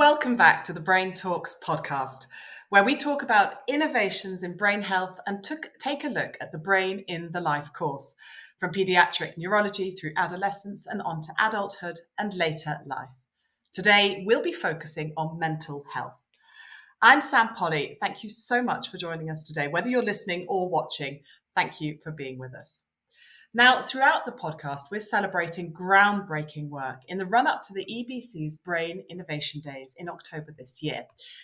Welcome back to the Brain Talks podcast, where we talk about innovations in brain health and take a look at the brain in the life course, from pediatric neurology through adolescence and on to adulthood and later life. Today, we'll be focusing on mental health. I'm Sam Polly. Thank you so much for joining us today. Whether you're listening or watching, thank you for being with us. Now, throughout the podcast, we're celebrating groundbreaking work in the run-up to the EBC's Brain Innovation Days in October this year,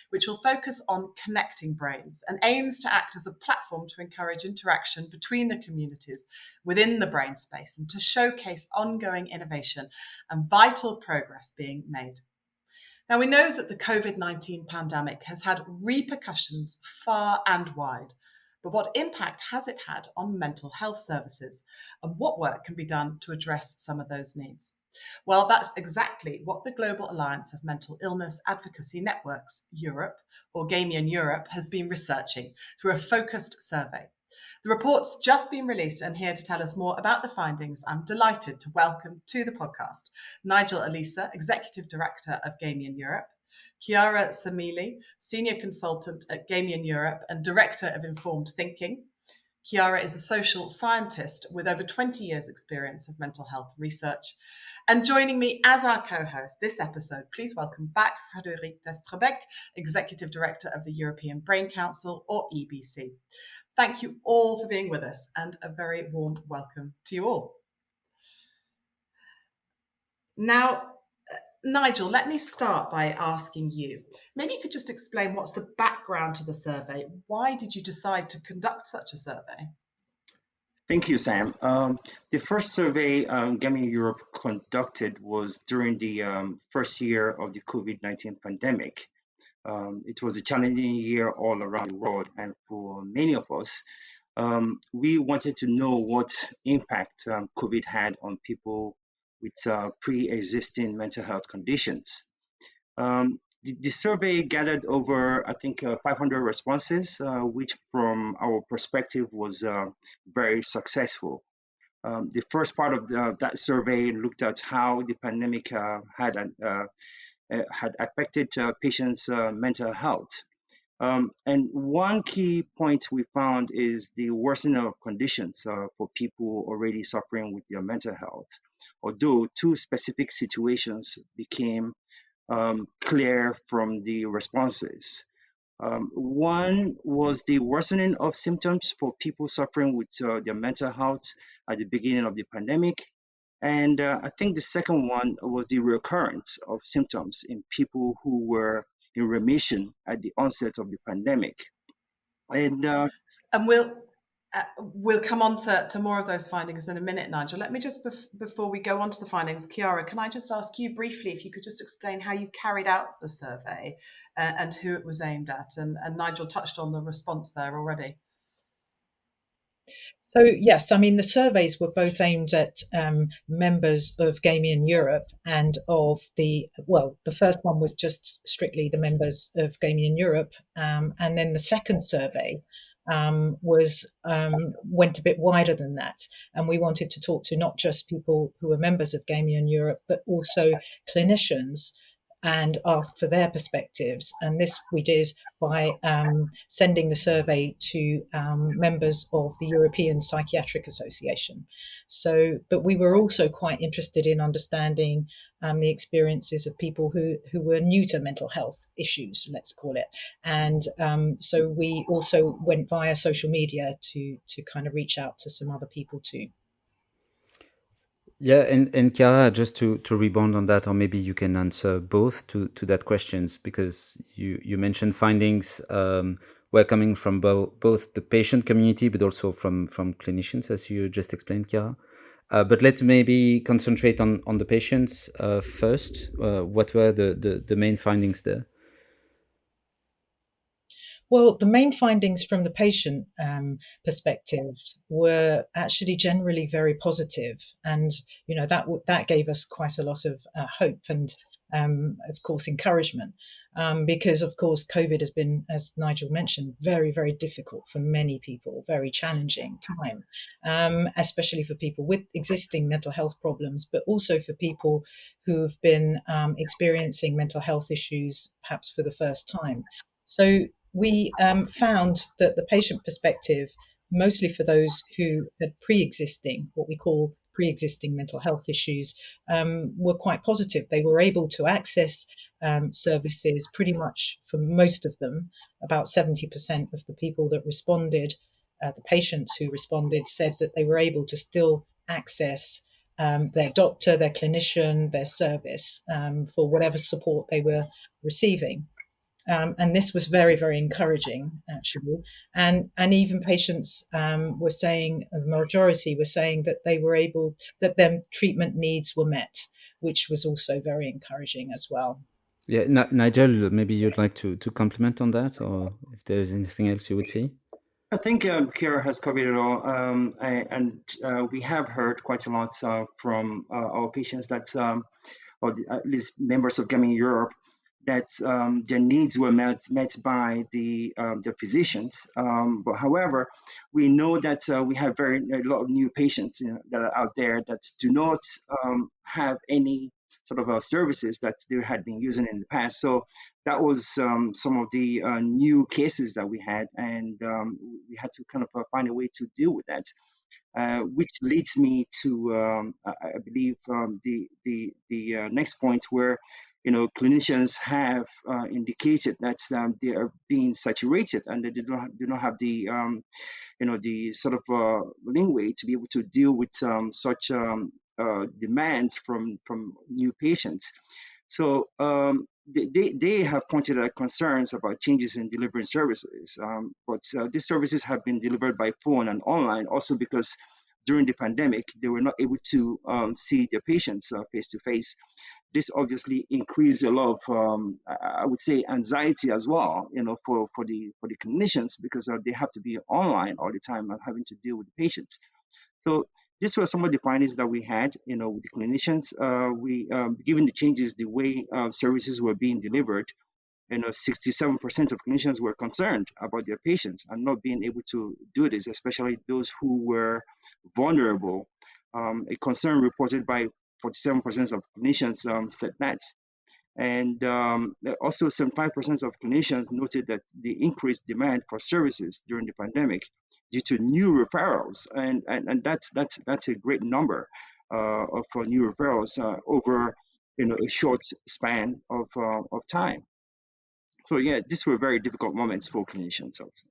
which will focus on connecting brains and aims to act as a platform to encourage interaction between the communities within the brain space and to showcase ongoing innovation and vital progress being made. Now, we know that the COVID-19 pandemic has had repercussions far and wide. But what impact has it had on mental health services, and what work can be done to address some of those needs? Well, that's exactly what the Global Alliance of Mental Illness Advocacy Networks Europe, or GAMIAN-Europe, has been researching through a focused survey. The report's just been released, and here to tell us more about the findings, I'm delighted to welcome to the podcast Nigel Olisa, Executive Director of GAMIAN-Europe, Chiara Samele, Senior Consultant at GAMIAN-Europe and Director of Informed Thinking. Chiara is a social scientist with over 20 years' experience of mental health research. And joining me as our co-host this episode, please welcome back Frédéric Destrebec, Executive Director of the European Brain Council, or EBC. Thank you all for being with us, and a very warm welcome to you all. Now, Nigel, let me start by asking you, maybe you could just explain what's the background to the survey. Why did you decide to conduct such a survey? Thank you, Sam. The first survey GAMIAN-Europe conducted was during the first year of the COVID-19 pandemic. It was a challenging year all around the world, and for many of us, we wanted to know what impact COVID had on people with pre-existing mental health conditions. The survey gathered over, 500 responses, which from our perspective was very successful. The first part of that survey looked at how the pandemic had affected patients' mental health. And one key point we found is the worsening of conditions for people already suffering with their mental health, although two specific situations became clear from the responses. One was the worsening of symptoms for people suffering with their mental health at the beginning of the pandemic. And I think the second one was the recurrence of symptoms in people who were in remission at the onset of the pandemic. And we'll come on to more of those findings in a minute, Nigel. Let me just, before we go on to the findings, Chiara, can I just ask you briefly if you could just explain how you carried out the survey and who it was aimed at? And Nigel touched on the response there already. So yes, the surveys were both aimed at members of GAMIAN-Europe and of the first one was just strictly the members of GAMIAN-Europe, and then the second survey went a bit wider than that, and we wanted to talk to not just people who are members of GAMIAN-Europe, but also clinicians and ask for their perspectives. And this we did by sending the survey to members of the European Psychiatric Association. But we were also quite interested in understanding the experiences of people who were new to mental health issues, let's call it. And so we also went via social media to kind of reach out to some other people too. Yeah, and Chiara, just to rebound on that, or maybe you can answer both to that questions, because you mentioned findings were coming from both the patient community, but also from clinicians, as you just explained, Chiara. But let's maybe concentrate on the patients first. What were the main findings there? Well, the main findings from the patient perspectives were actually generally very positive, and that gave us quite a lot of hope and, of course, encouragement. because, of course, COVID has been, as Nigel mentioned, very, very difficult for many people, very challenging time, especially for people with existing mental health problems, but also for people who've been experiencing mental health issues, perhaps for the first time. So we found that the patient perspective, mostly for those who had pre-existing, what we call pre-existing mental health issues, were quite positive. They were able to access services pretty much for most of them. About 70% of the people that responded, the patients who responded, said that they were able to still access their doctor, their clinician, their service for whatever support they were receiving. And this was very, very encouraging, actually. And even patients were saying, the majority were saying that they were able, that their treatment needs were met, which was also very encouraging as well. Yeah, Nigel, maybe you'd like to comment on that, or if there's anything else you would say. I think Chiara has covered it all, and we have heard quite a lot from our patients that, or at least members of GAMIAN-Europe, that their needs were met by the physicians. But however, we know that we have a lot of new patients that are out there that do not have any sort of services that they had been using in the past. So that was some of the new cases that we had, and we had to kind of find a way to deal with that. Which leads me to, I believe, the next point where, clinicians have indicated that they are being saturated and they do not have the, the sort of leeway to be able to deal with such demands from new patients. So they have pointed out concerns about changes in delivering services, but these services have been delivered by phone and online, also because during the pandemic, they were not able to see their patients face to face. This obviously increased a lot of, I would say, anxiety as well, for the clinicians, because they have to be online all the time and having to deal with the patients. So these were some of the findings that we had, with the clinicians. Given the changes, the way services were being delivered, 67% of clinicians were concerned about their patients and not being able to do this, especially those who were vulnerable. A concern reported by 47% of clinicians said that. And also 75% of clinicians noted that the increased demand for services during the pandemic due to new referrals, and that's a great number for new referrals over a short span of time. So yeah, these were very difficult moments for clinicians also.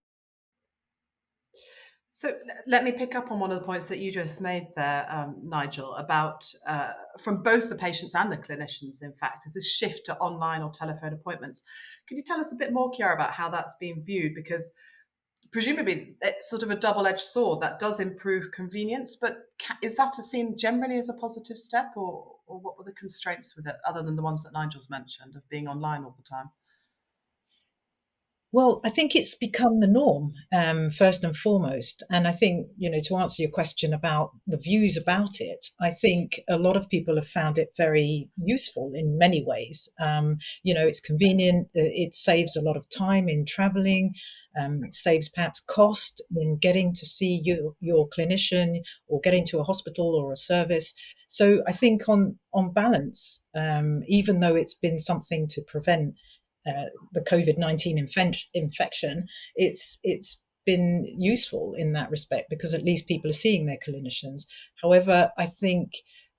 So let me pick up on one of the points that you just made there, Nigel, about from both the patients and the clinicians, in fact, is this shift to online or telephone appointments. Could you tell us a bit more, Chiara, about how that's being viewed? Because presumably it's sort of a double-edged sword that does improve convenience, but is that seen generally as a positive step, or what were the constraints with it, other than the ones that Nigel's mentioned of being online all the time? Well, I think it's become the norm, first and foremost. And I think, to answer your question about the views about it, I think a lot of people have found it very useful in many ways. It's convenient, it saves a lot of time in traveling, it saves perhaps cost in getting to see your clinician or getting to a hospital or a service. So I think on balance, even though it's been something to prevent the COVID-19 infection, it's been useful in that respect, because at least people are seeing their clinicians. However, I think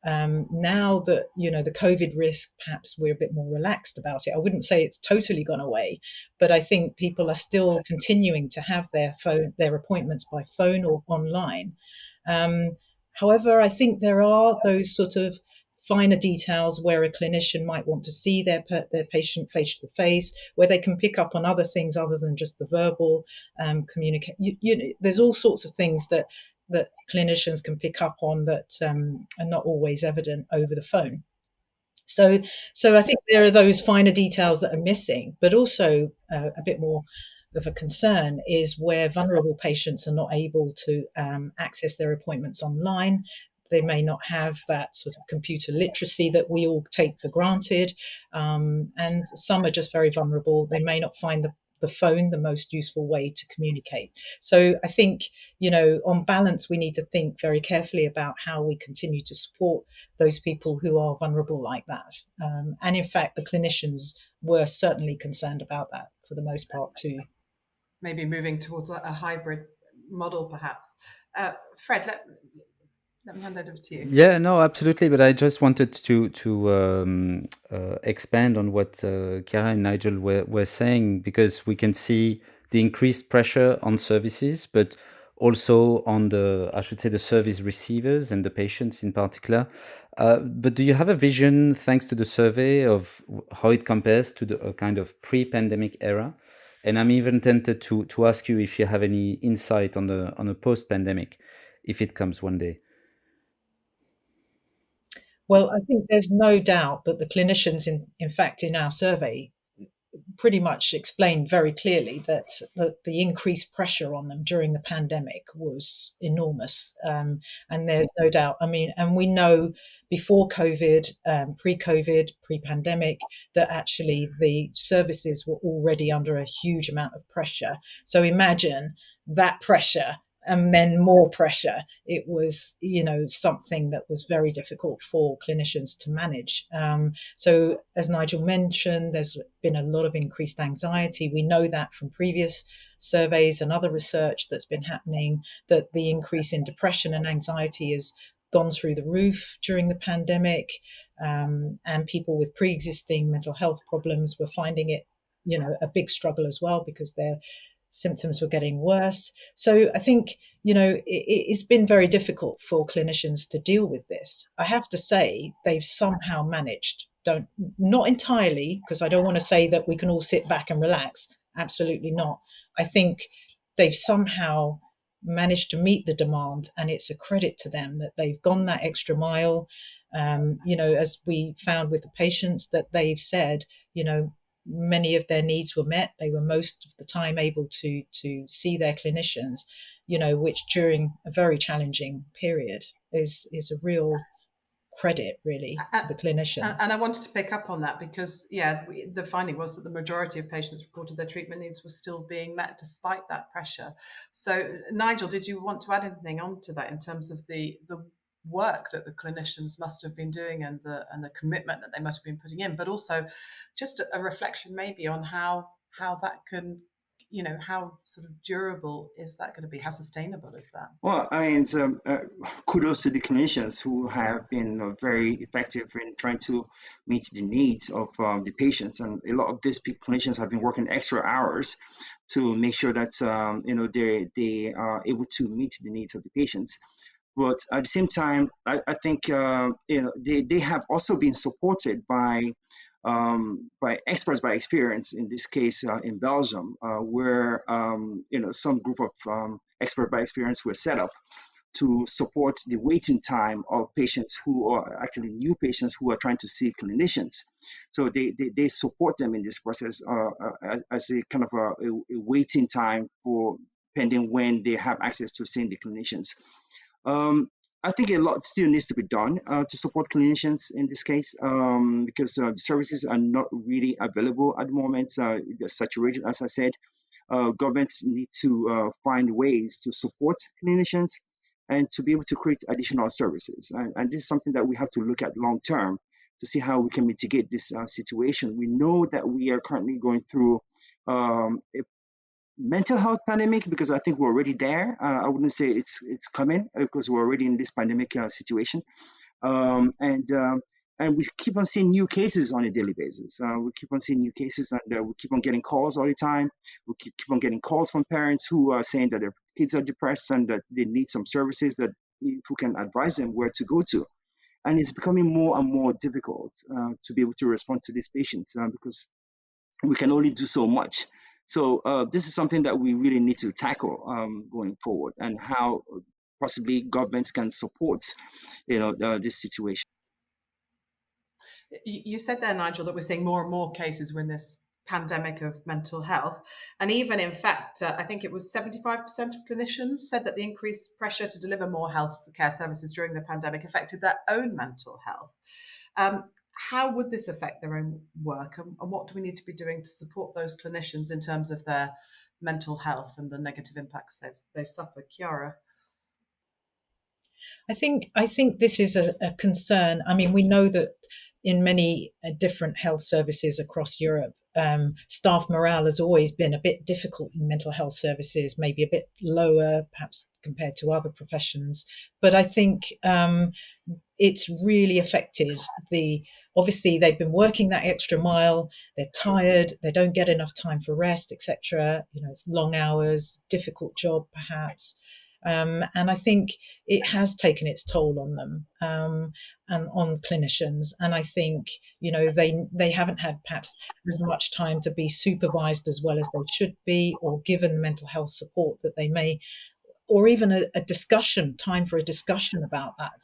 now that the COVID risk, perhaps we're a bit more relaxed about it. I wouldn't say it's totally gone away, but I think people are still continuing to have their appointments by phone or online. However, I think there are those sort of finer details where a clinician might want to see their patient face to face, where they can pick up on other things other than just the verbal communication. There's all sorts of things that clinicians can pick up on that are not always evident over the phone. So I think there are those finer details that are missing, but also a bit more of a concern is where vulnerable patients are not able to access their appointments online. They may not have that sort of computer literacy that we all take for granted. And some are just very vulnerable. They may not find the phone the most useful way to communicate. So I think, on balance, we need to think very carefully about how we continue to support those people who are vulnerable like that. And in fact, the clinicians were certainly concerned about that for the most part too. Maybe moving towards a hybrid model, perhaps. Fred, let me hand it over to you. Yeah, no, absolutely. But I just wanted to expand on what Chiara and Nigel were saying, because we can see the increased pressure on services, but also on I should say, the service receivers and the patients in particular. But do you have a vision, thanks to the survey, of how it compares to the kind of pre-pandemic era? And I'm even tempted to ask you if you have any insight on a post-pandemic, if it comes one day. Well, I think there's no doubt that the clinicians, in fact, in our survey, pretty much explained very clearly that the increased pressure on them during the pandemic was enormous. And there's no doubt, and we know before COVID, pre-COVID, pre-pandemic, that actually the services were already under a huge amount of pressure. So imagine that pressure and then more pressure. It was, something that was very difficult for clinicians to manage. So as Nigel mentioned, there's been a lot of increased anxiety. We know that from previous surveys and other research that's been happening, that the increase in depression and anxiety has gone through the roof during the pandemic. And people with pre-existing mental health problems were finding it, a big struggle as well, because their symptoms were getting worse. So I think, it's been very difficult for clinicians to deal with this. I have to say they've somehow managed, not entirely, because I don't want to say that we can all sit back and relax. Absolutely not. I think they've somehow managed to meet the demand, and it's a credit to them that they've gone that extra mile. As we found with the patients, that they've said, many of their needs were met. They were most of the time able to see their clinicians, which during a very challenging period is a real credit, really, to the clinicians. And I wanted to pick up on that because, the finding was that the majority of patients reported their treatment needs were still being met despite that pressure. So, Nigel, did you want to add anything onto that in terms of the work that the clinicians must have been doing and the commitment that they must have been putting in, but also just a reflection maybe on how that can, how sort of durable is that going to be? How sustainable is that? Well, kudos to the clinicians who have been very effective in trying to meet the needs of the patients, and a lot of these clinicians have been working extra hours to make sure that they are able to meet the needs of the patients. But at the same time, I think they have also been supported by experts by experience. In this case, in Belgium, where some group of experts by experience were set up to support the waiting time of patients who are actually new patients who are trying to see clinicians. So they support them in this process as a kind of a waiting time for pending when they have access to seeing the clinicians. I think a lot still needs to be done to support clinicians in this case, because the services are not really available at the moment. They're saturated, as I said. Governments need to find ways to support clinicians and to be able to create additional services. And this is something that we have to look at long term to see how we can mitigate this situation. We know that we are currently going through a mental health pandemic, because I think we're already there. I wouldn't say it's coming, because we're already in this pandemic situation, and we keep on seeing new cases on a daily basis. We keep on seeing new cases, and we keep on getting calls all the time. We keep on getting calls from parents who are saying that their kids are depressed and that they need some services, that if we can advise them where to go to. And it's becoming more and more difficult to be able to respond to these patients, because we can only do so much. So this is something that we really need to tackle going forward, and how possibly governments can support, this situation. You said there, Nigel, that we're seeing more and more cases. We're in this pandemic of mental health. And even, in fact, I think it was 75% of clinicians said that the increased pressure to deliver more health care services during the pandemic affected their own mental health. How would this affect their own work, and what do we need to be doing to support those clinicians in terms of their mental health and the negative impacts they've suffered? Chiara? I think this is a concern. I mean, we know that in many different health services across Europe, staff morale has always been a bit difficult in mental health services, maybe a bit lower, perhaps compared to other professions. But I think it's really affected the. Obviously, they've been working that extra mile. They're tired. They don't get enough time for rest, etc. It's long hours, difficult job, perhaps. And I think it has taken its toll on them and on clinicians. And I think they haven't had perhaps as much time to be supervised as well as they should be, or given mental health support that they may, or even a discussion, time for a discussion about that.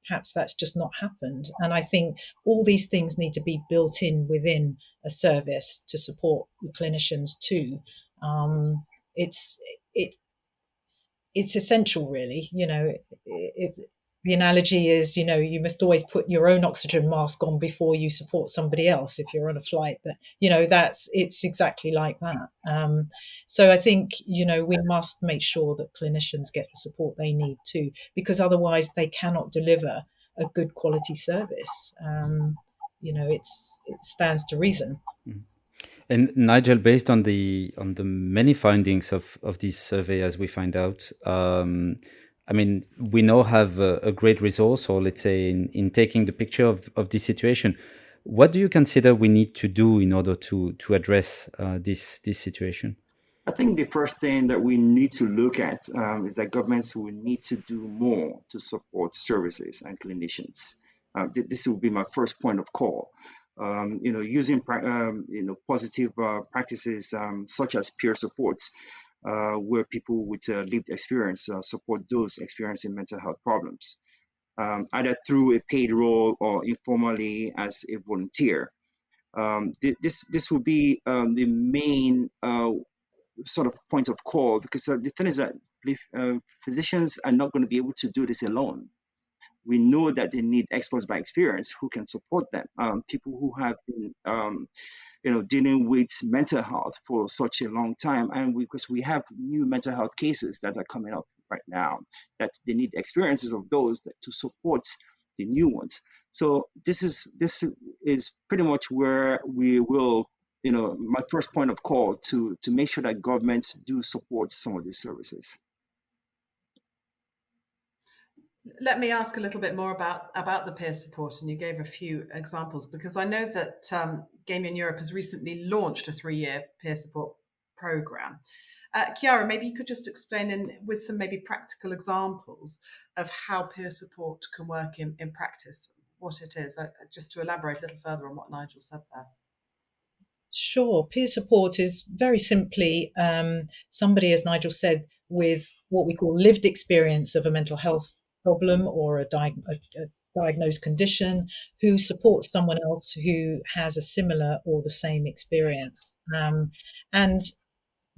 Perhaps that's just not happened. And I think all these things need to be built in within a service to support the clinicians too. It's essential, really. The analogy is, you must always put your own oxygen mask on before you support somebody else if you're on a flight. It's exactly like that. So I think, we must make sure that clinicians get the support they need too, because otherwise they cannot deliver a good quality service. It stands to reason. And Nigel, based on the many findings of this survey, as we find out, we now have a great resource, or let's say in taking the picture of this situation. What do you consider we need to do in order to address this situation? I think the first thing that we need to look at is that governments will need to do more to support services and clinicians. This will be my first point of call. Using positive practices such as peer supports, where people with lived experience support those experiencing mental health problems, either through a paid role or informally as a volunteer. This will be the main sort of point of call, because the thing is that physicians are not going to be able to do this alone. We know that they need experts by experience who can support them, people who have been dealing with mental health for such a long time, and because we have new mental health cases that are coming up right now, that they need experiences of those to support the new ones. So this is pretty much where we will, my first point of call to make sure that governments do support some of these services. Let me ask a little bit more about the peer support, and you gave a few examples, because I know that GAMIAN-Europe has recently launched a 3-year peer support program. Chiara, maybe you could just explain with some maybe practical examples of how peer support can work in practice, what it is, just to elaborate a little further on what Nigel said there. Sure. Peer support is very simply somebody, as Nigel said, with what we call lived experience of a mental health problem or a diagnosed condition, who supports someone else who has a similar or the same experience. And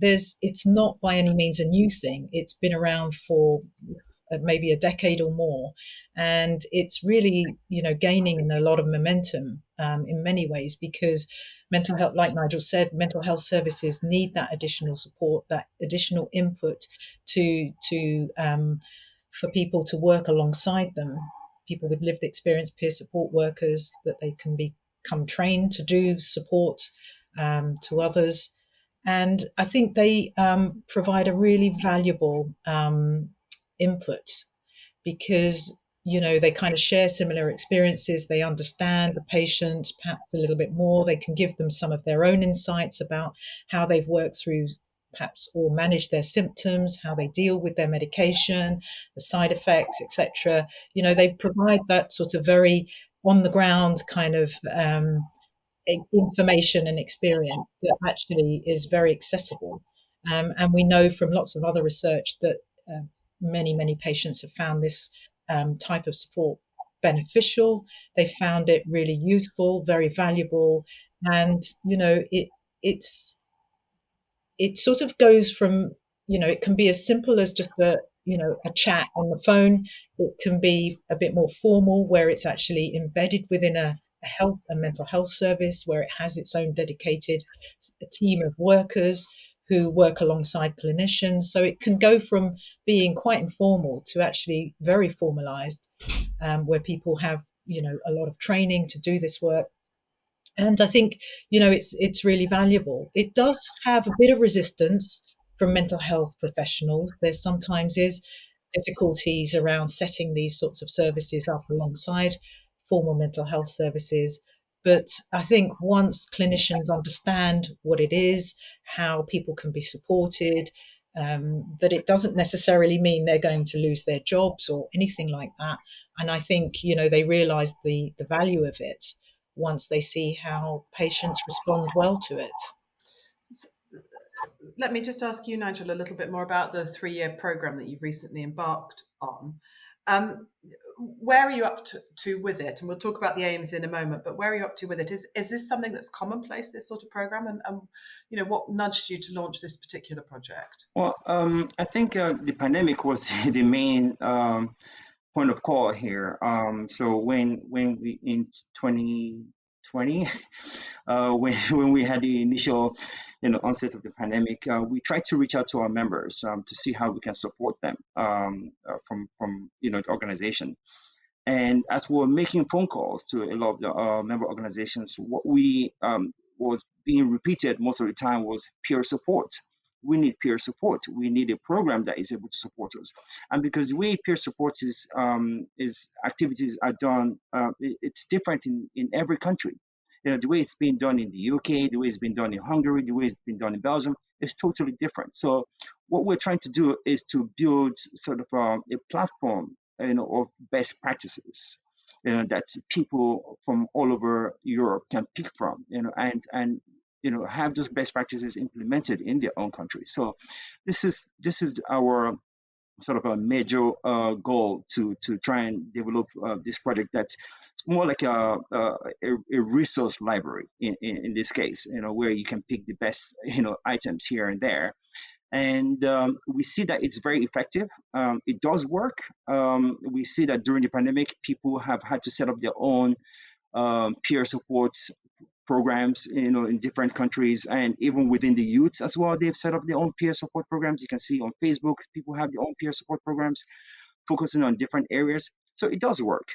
it's not by any means a new thing. It's been around for maybe a decade or more, and it's really gaining in a lot of momentum in many ways, because mental health, like Nigel said, mental health services need that additional support, that additional input for people to work alongside them, people with lived experience, peer support workers, that they can become trained to do support to others. And I think they provide a really valuable input, because they kind of share similar experiences. They understand the patient perhaps a little bit more. They can give them some of their own insights about how they've worked through perhaps or manage their symptoms, how they deal with their medication, the side effects, etc. They provide that sort of very on the ground kind of information and experience that actually is very accessible. And we know from lots of other research that many patients have found this type of support beneficial. They found it really useful, very valuable, And it sort of goes from, it can be as simple as just a chat on the phone. It can be a bit more formal, where it's actually embedded within a mental health service, where it has its own dedicated team of workers who work alongside clinicians. So it can go from being quite informal to actually very formalized, where people have a lot of training to do this work. And I think it's really valuable. It does have a bit of resistance from mental health professionals. There sometimes is difficulties around setting these sorts of services up alongside formal mental health services. But I think once clinicians understand what it is, how people can be supported, that it doesn't necessarily mean they're going to lose their jobs or anything like that. And I think they realise the value of it once they see how patients respond well to it. Let me just ask you, Nigel, a little bit more about the 3-year program that you've recently embarked on. Where are you up to with it? And we'll talk about the aims in a moment, but where are you up to with it? Is this something that's commonplace, this sort of program? And what nudged you to launch this particular project? Well, I think the pandemic was the main point of call here. So when we in 2020, when we had the initial onset of the pandemic, we tried to reach out to our members to see how we can support them from the organization. And as we were making phone calls to a lot of the member organizations, what we was being repeated most of the time was peer support. We need peer support. We need a program that is able to support us. And because the way peer support is activities are done, it's different in every country. The way it's been done in the UK, the way it's been done in Hungary, the way it's been done in Belgium is totally different. So what we're trying to do is to build sort of a platform, of best practices, that people from all over Europe can pick from, and have those best practices implemented in their own country. So this is our sort of a major goal to try and develop this project that's more like a resource library in this case, where you can pick the best items here and there. And we see that it's very effective. It does work. We see that during the pandemic, people have had to set up their own peer support programs, in different countries, and even within the youths as well. They've set up their own peer support programs. You can see on Facebook, people have their own peer support programs focusing on different areas. So it does work.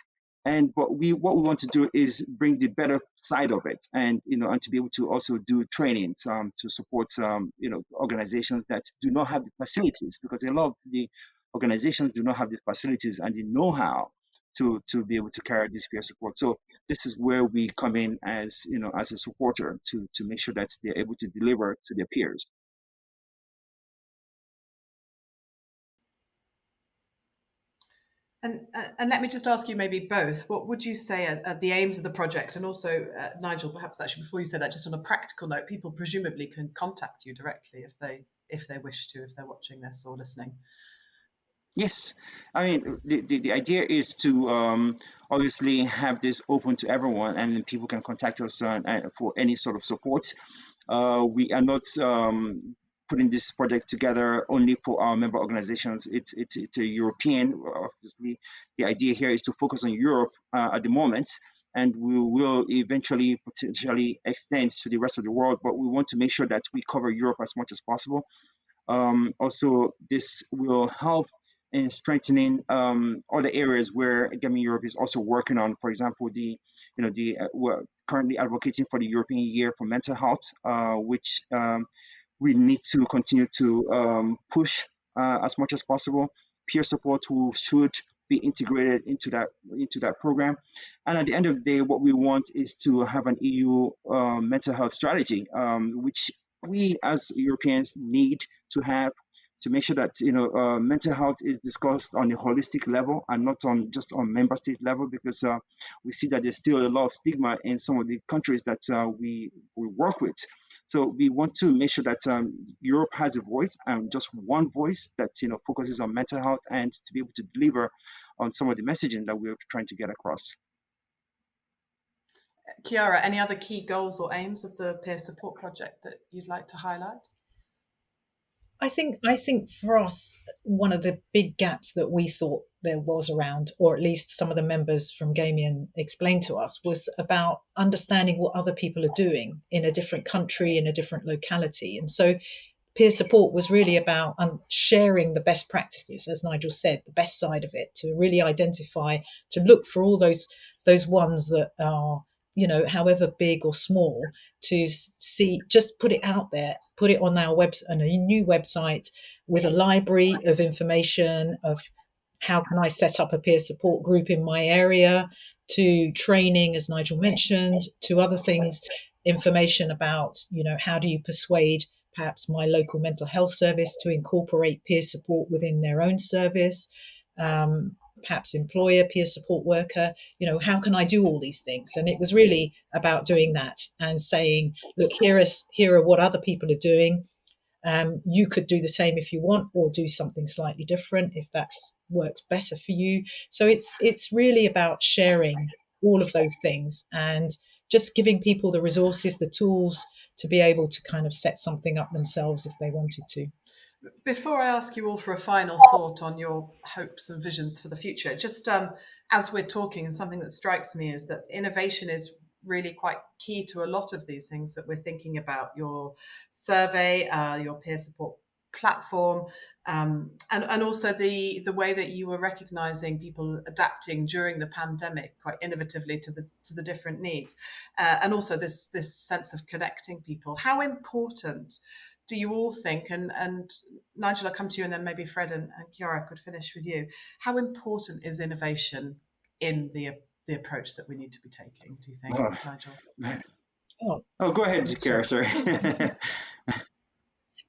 And what we want to do is bring the better side of it, and and to be able to also do trainings to support organizations that do not have the facilities, because a lot of the organizations do not have the facilities and the know-how to be able to carry this peer support. So this is where we come in as as a supporter to make sure that they're able to deliver to their peers. And let me just ask you, maybe both, what would you say are the aims of the project? And also, Nigel, perhaps actually before you say that, just on a practical note, people presumably can contact you directly if they wish to, if they're watching this or listening. Yes, I mean the idea is to obviously have this open to everyone, and people can contact us for any sort of support. We are not putting this project together only for our member organizations. It's a European. Obviously, the idea here is to focus on Europe at the moment, and we will eventually potentially extend to the rest of the world. But we want to make sure that we cover Europe as much as possible. Also, this will help in strengthening other areas where GAMIAN-Europe is also working on. For example, we're currently advocating for the European Year for Mental Health, which we need to continue to push as much as possible. Peer support should be integrated into that program. And at the end of the day, what we want is to have an EU mental health strategy, which we as Europeans need to have, to make sure that mental health is discussed on a holistic level and not just on member state level, because we see that there's still a lot of stigma in some of the countries that we work with. So we want to make sure that Europe has a voice, and just one voice that focuses on mental health, and to be able to deliver on some of the messaging that we're trying to get across. Chiara, any other key goals or aims of the peer support project that you'd like to highlight? I think for us, one of the big gaps that we thought there was around, or at least some of the members from Gamian explained to us, was about understanding what other people are doing in a different country, in a different locality. And so peer support was really about sharing the best practices, as Nigel said, the best side of it, to really identify, to look for all those ones that are, however big or small, to see, just put it out there, put it on our on a new website with a library of information of how can I set up a peer support group in my area, to training, as Nigel mentioned, to other things, information about, how do you persuade perhaps my local mental health service to incorporate peer support within their own service, perhaps employer peer support worker, how can I do all these things? And it was really about doing that and saying, look, here are what other people are doing. You could do the same if you want, or do something slightly different if that works better for you. So it's really about sharing all of those things and just giving people the resources, the tools to be able to kind of set something up themselves if they wanted to. Before I ask you all for a final thought on your hopes and visions for the future, just as we're talking, and something that strikes me is that innovation is really quite key to a lot of these things that we're thinking about. Your survey, your peer support platform, and also the way that you were recognizing people adapting during the pandemic quite innovatively to the different needs, and also this sense of connecting people. How important do you all think, and Nigel, I'll come to you, and then maybe Fred and Chiara could finish with you. How important is innovation in the approach that we need to be taking, do you think, Oh, Nigel? Oh, go ahead, sorry. Chiara. Sorry.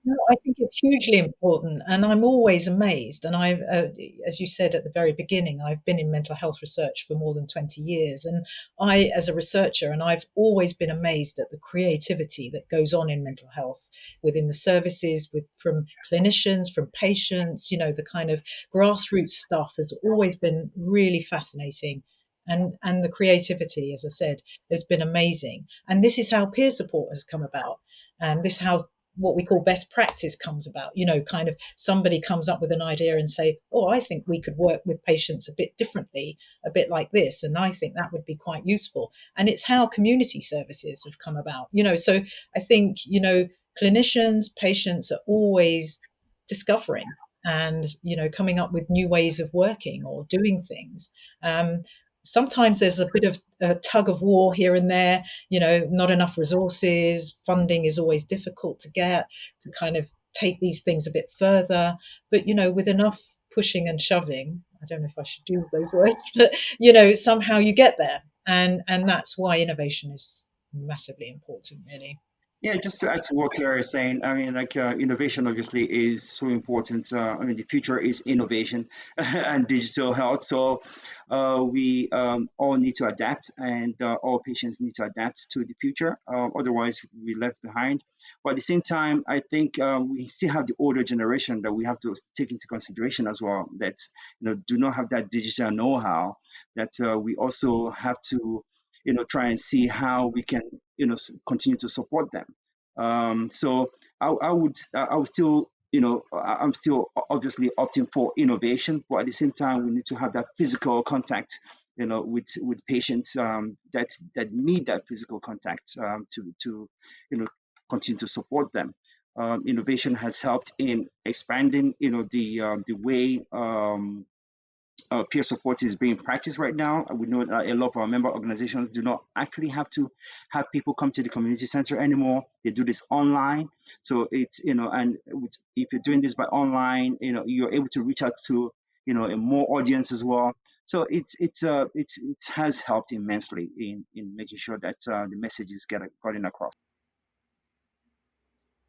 No, I think it's hugely important, and I'm always amazed. And as you said at the very beginning, I've been in mental health research for more than 20 years, and as a researcher, and I've always been amazed at the creativity that goes on in mental health within the services, from clinicians, from patients. The kind of grassroots stuff has always been really fascinating. And the creativity, as I said, has been amazing. And this is how peer support has come about. And this is how what we call best practice comes about. Kind of somebody comes up with an idea and say, oh, I think we could work with patients a bit differently, a bit like this, and I think that would be quite useful. And it's how community services have come about. So I think, clinicians, patients are always discovering and, coming up with new ways of working or doing things. Sometimes there's a bit of a tug of war here and there, not enough resources, funding is always difficult to get to kind of take these things a bit further. But, with enough pushing and shoving, I don't know if I should use those words, but, somehow you get there. And that's why innovation is massively important, really. Yeah, just to add to what Claire is saying, I mean, like innovation obviously is so important. I mean, the future is innovation and digital health. So we all need to adapt, and all patients need to adapt to the future. Otherwise, we're left behind. But at the same time, I think we still have the older generation that we have to take into consideration as well. That do not have that digital know-how. That we also have to try and see how we can continue to support them. So I would still I'm still obviously opting for innovation, but at the same time we need to have that physical contact with patients that need that physical contact to continue to support them. Innovation has helped in expanding the way peer support is being practiced right now. We know that a lot of our member organizations do not actually have to have people come to the community center anymore. They do this online. So it's, and if you're doing this by online, you're able to reach out to, a more audience as well. So it has helped immensely in making sure that the messages gotten across.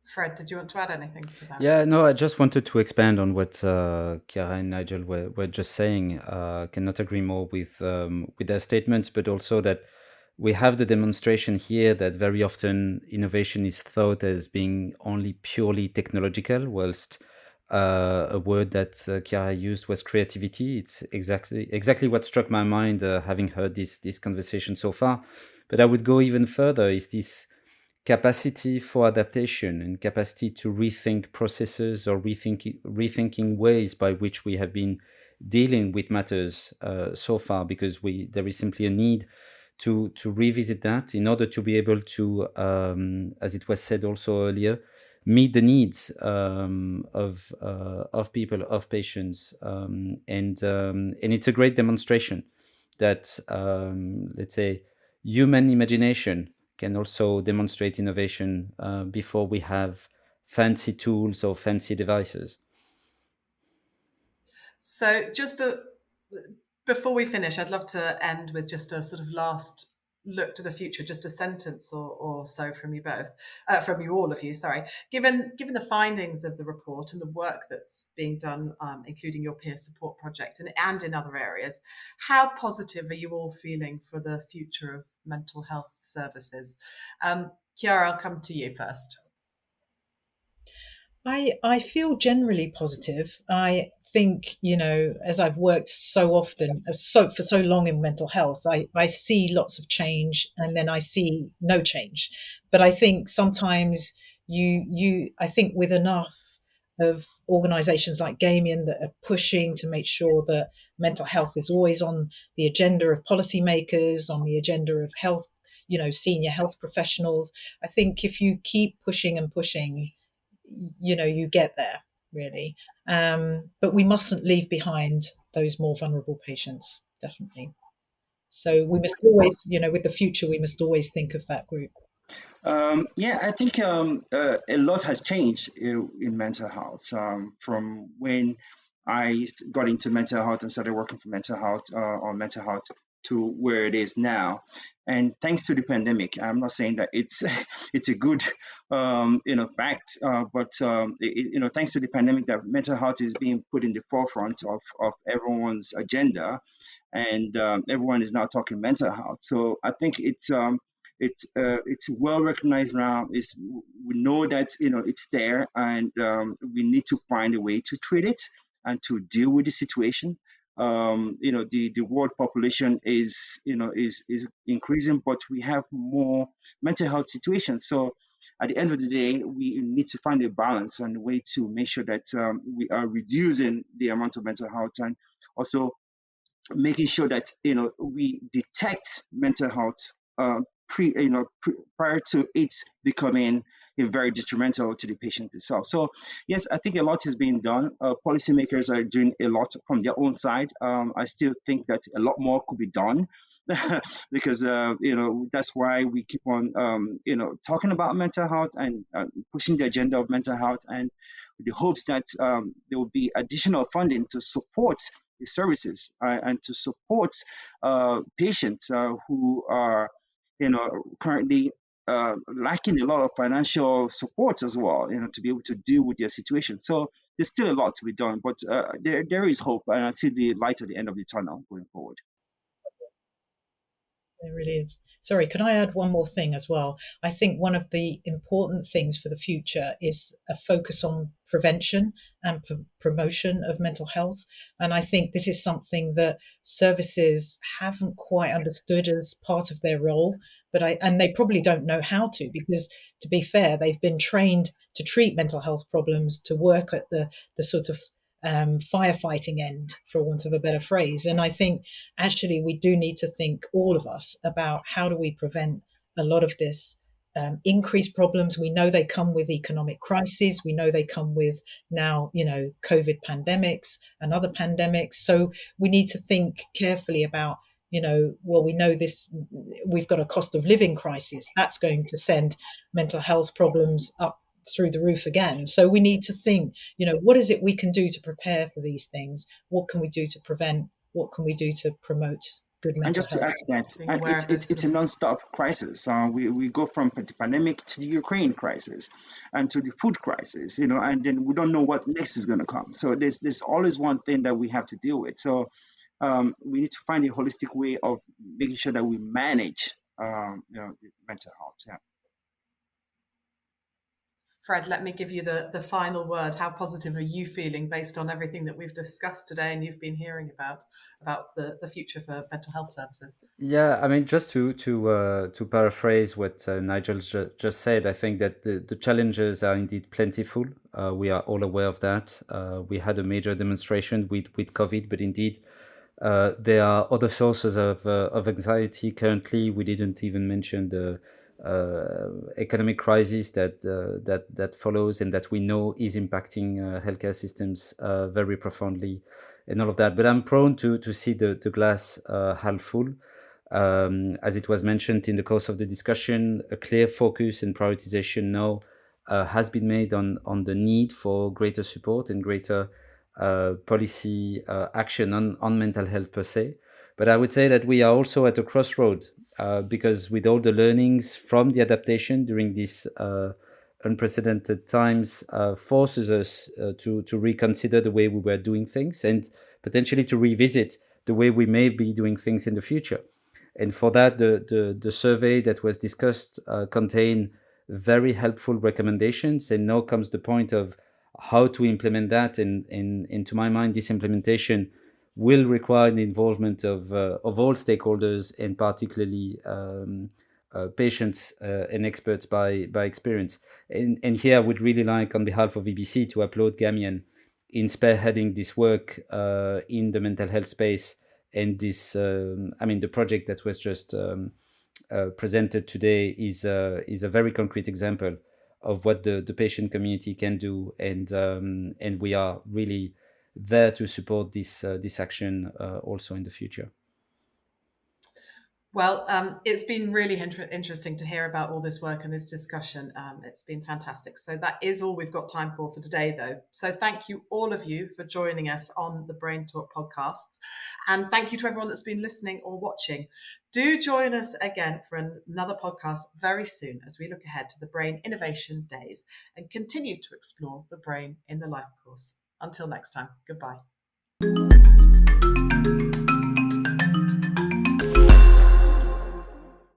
Fred, did you want to add anything to that? Yeah, no, I just wanted to expand on what Chiara and Nigel were just saying. Cannot agree more with their statements, but also that we have the demonstration here that very often innovation is thought as being only purely technological, whilst a word that Chiara used was creativity. It's exactly what struck my mind having heard this conversation so far, But I would go even further, is this capacity for adaptation and capacity to rethink processes or rethinking ways by which we have been dealing with matters so far, because there is simply a need to revisit that in order to be able to, as it was said also earlier, meet the needs of people, of patients, and it's a great demonstration that, let's say, human imagination can also demonstrate innovation before we have fancy tools or fancy devices. So just before we finish, I'd love to end with just a sort of last look to the future, just a sentence or so from you both, from you all of you, sorry. Given the findings of the report and the work that's being done, including your peer support project and in other areas, how positive are you all feeling for the future of mental health services? Chiara, I'll come to you first. I feel generally positive. I think, as I've worked so often, for so long in mental health, I see lots of change and then I see no change. But I think sometimes I think with enough of organizations like Gamian that are pushing to make sure that mental health is always on the agenda of policymakers, on the agenda of health, senior health professionals. I think if you keep pushing and pushing, you get there, really. But we mustn't leave behind those more vulnerable patients, definitely. So we must always, with the future, we must always think of that group. Yeah, I think a lot has changed in mental health from when I got into mental health and started working for mental health on mental health to where it is now. And thanks to the pandemic, I'm not saying that it's it's a good fact, but thanks to the pandemic, that mental health is being put in the forefront of everyone's agenda, and everyone is now talking mental health. So I think it's well recognized now. We know that it's there, and we need to find a way to treat it and to deal with the situation. The world population is increasing, but we have more mental health situations. So at the end of the day, we need to find a balance and a way to make sure that we are reducing the amount of mental health, and also making sure that we detect mental health prior to it becoming very detrimental to the patient itself. So yes, I think a lot is being done. Policymakers are doing a lot from their own side. I still think that a lot more could be done. Because that's why we keep on talking about mental health and pushing the agenda of mental health, and with the hopes that there will be additional funding to support the services and to support patients who are currently lacking a lot of financial support as well, to be able to deal with their situation. So there's still a lot to be done, but there is hope, and I see the light at the end of the tunnel going forward. It really is. Sorry, can I add one more thing as well? I think one of the important things for the future is a focus on prevention and promotion of mental health. And I think this is something that services haven't quite understood as part of their role, and they probably don't know how to, because to be fair, they've been trained to treat mental health problems, to work at the sort of firefighting end, for want of a better phrase. And I think actually we do need to think, all of us, about how do we prevent a lot of this increased problems. We know they come with economic crises. We know they come with now, COVID pandemics and other pandemics. So we need to think carefully about, well, we know this, we've got a cost of living crisis that's going to send mental health problems up through the roof again. So we need to think, what is it we can do to prepare for these things? What can we do to prevent? What can we do to promote good mental And just health? to add to that, and it's a non-stop crisis. We go from the pandemic to the Ukraine crisis and to the food crisis, and then we don't know what next is going to come. So there's always one thing that we have to deal with. So we need to find a holistic way of making sure that we manage the mental health. Yeah. Fred, let me give you the final word. How positive are you feeling based on everything that we've discussed today and you've been hearing about the future for mental health services? Yeah, I mean, just to paraphrase what Nigel just said, I think that the challenges are indeed plentiful. We are all aware of that. We had a major demonstration with COVID, but indeed, there are other sources of anxiety currently. We didn't even mention the economic crisis that follows and that we know is impacting healthcare systems very profoundly, and all of that. But I'm prone to see the glass half full. As it was mentioned in the course of the discussion, a clear focus and prioritization now has been made on the need for greater support and greater policy action on mental health per se. But I would say that we are also at a crossroad because with all the learnings from the adaptation during these unprecedented times forces us to reconsider the way we were doing things and potentially to revisit the way we may be doing things in the future. And for that, the survey that was discussed contained very helpful recommendations. And now comes the point of how to implement that. And to my mind, this implementation will require the involvement of all stakeholders, and particularly patients and experts by experience. And here I would really like, on behalf of EBC, to applaud GAMIAN in spearheading this work in the mental health space. And this, the project that was just presented today is a very concrete example of what the patient community can do, and we are really there to support this action also in the future. Well, it's been really interesting to hear about all this work and this discussion. It's been fantastic. So that is all we've got time for today, though. So thank you, all of you, for joining us on the Brain Talk podcasts. And thank you to everyone that's been listening or watching. Do join us again for another podcast very soon as we look ahead to the Brain Innovation Days and continue to explore the brain in the life course. Until next time, goodbye.